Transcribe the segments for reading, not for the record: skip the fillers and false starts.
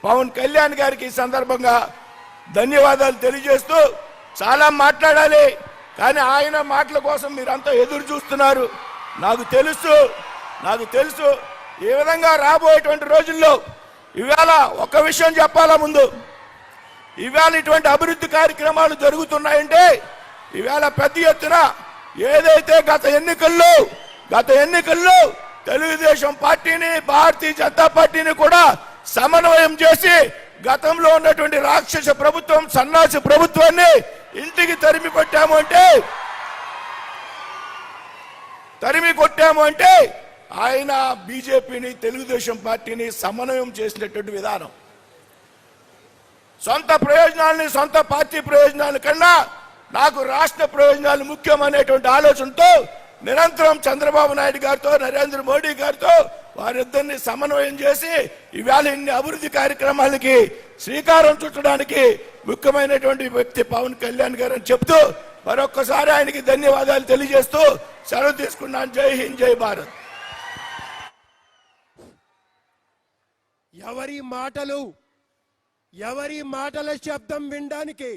పవన్ కళ్యాణ్ గారికి ఈ సందర్భంగా ధన్యవాదాలు తెలియజేస్తూ, చాలా మాట్లాడాలి కానీ ఆయన మాటల కోసం మీరంతా ఎదురు చూస్తున్నారు. నాకు తెలుసు ఈ విధంగా రాబోయేటువంటి రోజుల్లో ఇవాళ ఒక విషయం చెప్పాలా ముందు, ఇవాళ ఇటువంటి అభివృద్ధి కార్యక్రమాలు జరుగుతున్నాయంటే ఇవాళ పెద్ద ఎత్తున ఏదైతే గత ఎన్నికల్లో తెలుగుదేశం పార్టీని, భారతీయ జనతా పార్టీని కూడా సమన్వయం చేసి గతంలో ఉన్నటువంటి రాక్షస ప్రభుత్వం, సన్నాసి ప్రభుత్వాన్ని ఇంటికి తరిమి కొట్టాము అంటే ఆయన బీజేపీని, తెలుగుదేశం పార్టీని సమన్వయం చేసినటువంటి విధానం. సొంత ప్రయోజనాలని, సొంత పార్టీ ప్రయోజనాల కన్నా నాకు రాష్ట్ర ప్రయోజనాలు ముఖ్యమనేటువంటి ఆలోచనతో నిరంతరం చంద్రబాబు నాయుడు గారితో, నరేంద్ర మోడీ గారితో వారిద్దరిని సమన్వయం చేసి ఇవాళ ఇన్ని అభివృద్ధి కార్యక్రమాలకి శ్రీకారం చుట్టడానికి ముఖ్యమైనటువంటి వ్యక్తి పవన్ కళ్యాణ్ గారు అని చెప్తూ మరొక్కసారి ఆయనకి ధన్యవాదాలు తెలియజేస్తూ సెలవు తీసుకున్నాను. జై హింద్, జై భారత్. ఎవరి మాటల శబ్దం వినడానికి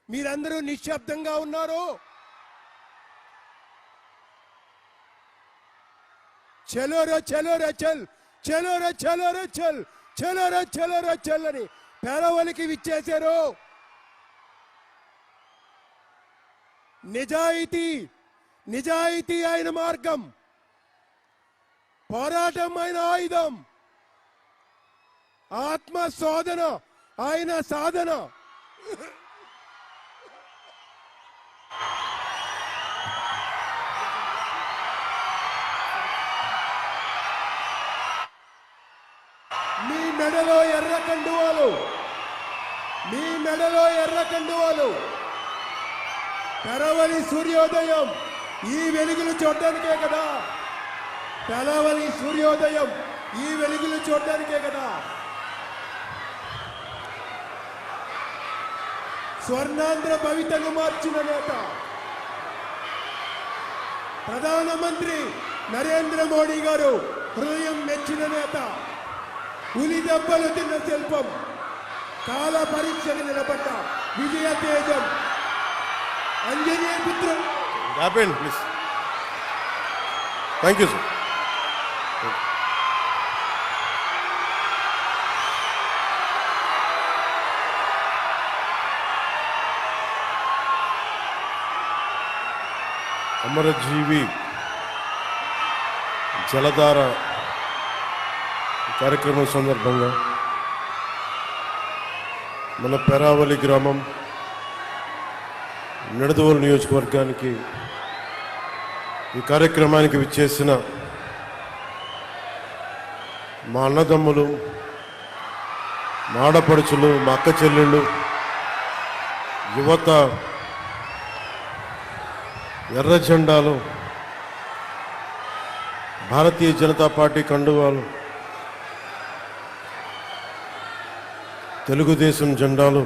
మీరందరూ నిశ్శబ్దంగా ఉన్నారు. చలోరా చలోరా చల్, చలోరా చలోరా చల్, చలోరా చలోరా చల్ అని పేరవలికి విచ్చేశారు. నిజాయితీ ఆయన మార్గం, పోరాటం ఆయన ఆయుధం, ఆత్మ శోధన ఆయన సాధన. మీ మెడలో ఎర్ర కండువాలు, పెరవలి సూర్యోదయం ఈ వెలుగులు చూడడానికే కదా. పెరవలి సూర్యోదయం ఈ వెలుగులు చూడడానికే కదా. స్వర్ణాంధ్ర భవితను మార్చిన నేత ప్రధానమంత్రి నరేంద్ర మోడీ గారు హృదయం మెచ్చిన నేత, ఉలి దెబ్బలు తిన్న శిల్పం, కాల పరీక్షకు నిలబడ్డ విజయ తేజం, అంజనీ పుత్రుడు. Thank you sir. అమరజీవి జలధార కార్యక్రమం సందర్భంగా మన పెరావలి గ్రామం నిడదవోలు నియోజకవర్గానికి ఈ కార్యక్రమానికి విచ్చేసిన మా అన్నదమ్ములు, మా ఆడపడుచులు, మా అక్క చెల్లెళ్ళు, యువత, ఎర్ర జెండాలు, భారతీయ జనతా పార్టీ కండువాలు, తెలుగుదేశం జెండాలు,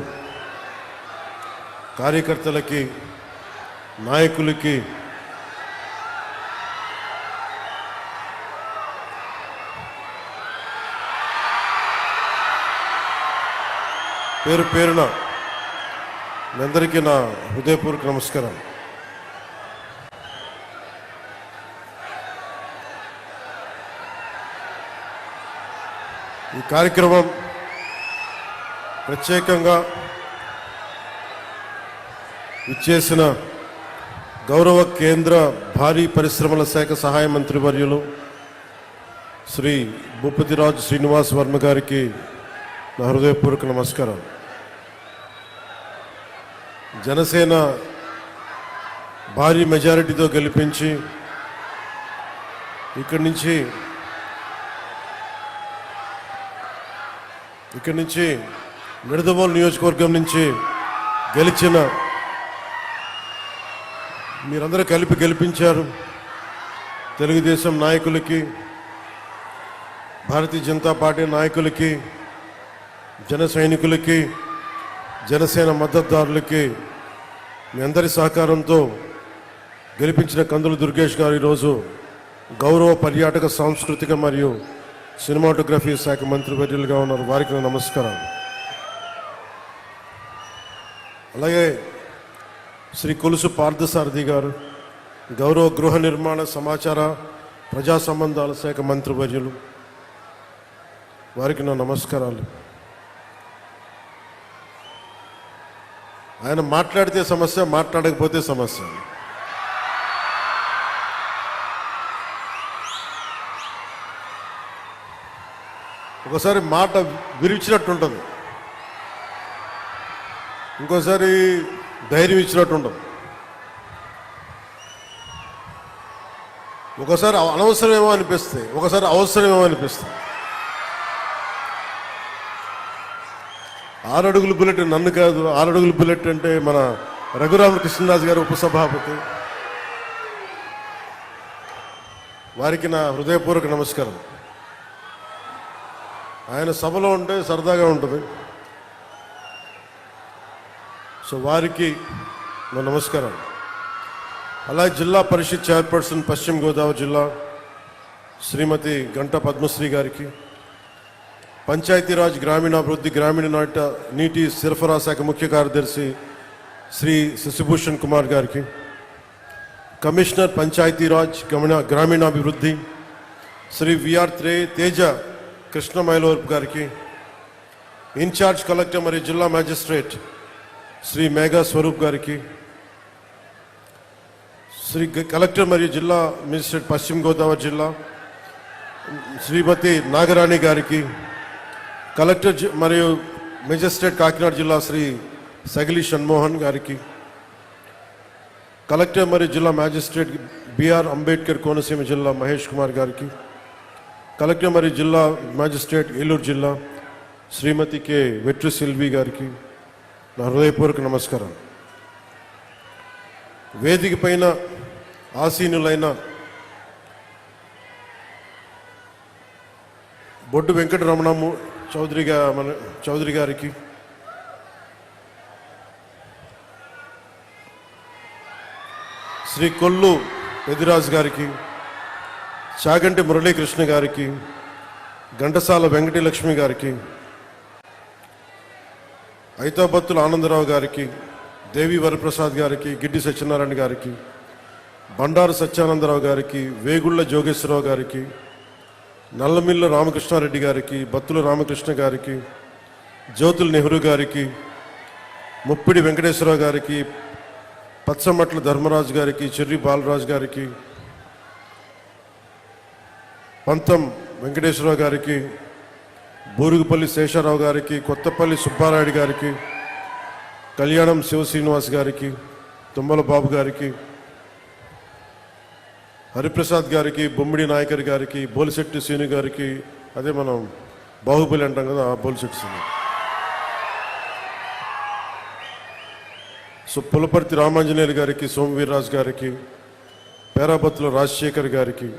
కార్యకర్తలకి, నాయకులకి, పేరు పేరున మీ అందరికీ నా హృదయపూర్వక నమస్కారం. ఈ కార్యక్రమం ప్రత్యేకంగా ఇచ్చేసిన గౌరవ కేంద్ర భారీ పరిశ్రమల శాఖ సహాయ మంత్రి వర్యులు శ్రీ భూపతిరాజు శ్రీనివాస్ వర్మ గారికి నా హృదయపూర్వక నమస్కారం. జనసేన భారీ మెజారిటీతో గెలిపించి ఇక్కడి నుంచి నిడదవోలు నియోజకవర్గం నుంచి గెలిచిన మీరందరూ కలిపి గెలిపించారు. తెలుగుదేశం నాయకులకి, భారతీయ జనతా పార్టీ నాయకులకి, జన సైనికులకి, జనసేన మద్దతుదారులకి మీ అందరి సహకారంతో గెలిపించిన కందుల దుర్గేష్ గారు ఈరోజు గౌరవ పర్యాటక, సాంస్కృతిక మరియు సినిమాటోగ్రఫీ శాఖ మంత్రివర్యులుగా ఉన్నారు, వారికి నా నమస్కారాలు. అలాగే శ్రీ కొలుసు పార్థసారథి గారు, గౌరవ గృహ నిర్మాణ సమాచార ప్రజా సంబంధాల శాఖ మంత్రివర్యులు, వారికి నా నమస్కారాలు. ఆయన మాట్లాడితే సమస్య, మాట్లాడకపోతే సమస్య. ఒకసారి మాట విరిచినట్టు ఉంటుంది, ఇంకోసారి ధైర్యం ఇచ్చినట్టు ఉండదు, ఒకసారి అనవసరమేమో అనిపిస్తాయి, ఒకసారి అవసరమేమో అనిపిస్తాయి. 6 అడుగుల బుల్లెట్ నన్ను కాదు, 6 అడుగుల బుల్లెట్ అంటే మన రఘురామకృష్ణరాజు గారు ఉపసభాపతి, వారికి నా హృదయపూర్వక నమస్కారం. ఆయన సభలో ఉంటే సరదాగా ఉంటుంది, సో వారికి నా నమస్కారం. అలాగే జిల్లా పరిషత్ చైర్పర్సన్ పశ్చిమ గోదావరి జిల్లా శ్రీమతి గంట పద్మశ్రీ గారికి, పంచాయతీరాజ్ గ్రామీణాభివృద్ధి గ్రామీణ నీటి సరఫరా శాఖ ముఖ్య కార్యదర్శి శ్రీ శశిభూషణ్ కుమార్ గారికి, కమిషనర్ పంచాయతీరాజ్ గ్రామీణాభివృద్ధి శ్రీ విఆర్ తేజ కృష్ణమైలోర్ గారికి, ఇన్ఛార్జ్ కలెక్టర్ మరియు జిల్లా మ్యాజిస్ట్రేట్ శ్రీ మేఘా స్వరూప్ గారికి, శ్రీ కలెక్టర్ మరియు జిల్లా మేజిస్ట్రేట్ పశ్చిమ గోదావరి జిల్లా శ్రీమతి నాగరాణి గారికి, కలెక్టర్ మరియు మేజిస్ట్రేట్ కాకినాడ జిల్లా శ్రీ సగిలి షణ్మోహన్ గారికి, కలెక్టర్ మరియు జిల్లా మ్యాజిస్ట్రేట్ బిఆర్ అంబేద్కర్ కోనసీమ జిల్లా మహేష్ కుమార్ గారికి, కలెక్టర్ మరియు జిల్లా మ్యాజిస్ట్రేట్ ఏలూరు జిల్లా శ్రీమతి కె వెట్రి సిల్వి గారికి నా హృదయపూర్వక నమస్కారం. వేదిక పైన ఆసీనులైన బొడ్డు వెంకటరమణము చౌదరి గారికి, శ్రీ కొల్లు పెదిరాజు గారికి, చాగంటి మురళీకృష్ణ గారికి, ఘంటసాల వెంకటలక్ష్మి గారికి, ఐతాబత్తుల ఆనందరావు గారికి, దేవి వరప్రసాద్ గారికి, గిడ్డి సత్యనారాయణ గారికి, బండారు సత్యానందరావు గారికి, వేగుళ్ల జోగేశ్వరరావు గారికి, నల్లమిల్ల రామకృష్ణారెడ్డి గారికి, బత్తుల రామకృష్ణ గారికి, జ్యోతుల నెహ్రూ గారికి, ముప్పిడి వెంకటేశ్వరరావు గారికి, పచ్చమట్ల ధర్మరాజు గారికి, చెర్రి బాలరాజు గారికి, పంతం వెంకటేశ్వరరావు గారికి, బూరుగుపల్లి శేషారావు గారికి, కొత్తపల్లి సుబ్బారాయుడు గారికి, కళ్యాణం శివ శ్రీనివాస్ గారికి, తుమ్మల బాబు గారికి, హరిప్రసాద్ గారికి, బొమ్మిడి నాయకర్ గారికి, బోలిశెట్టి శ్రీను గారికి, అదే మనం బాహుబలి అంటాం కదా, ఆ బోలిశెట్టి శ్రీను, సో పులపర్తి రామాంజనేయులు గారికి, సోమవీర్రాజు గారికి, పేరాబత్తుల రాజశేఖర్ గారికి,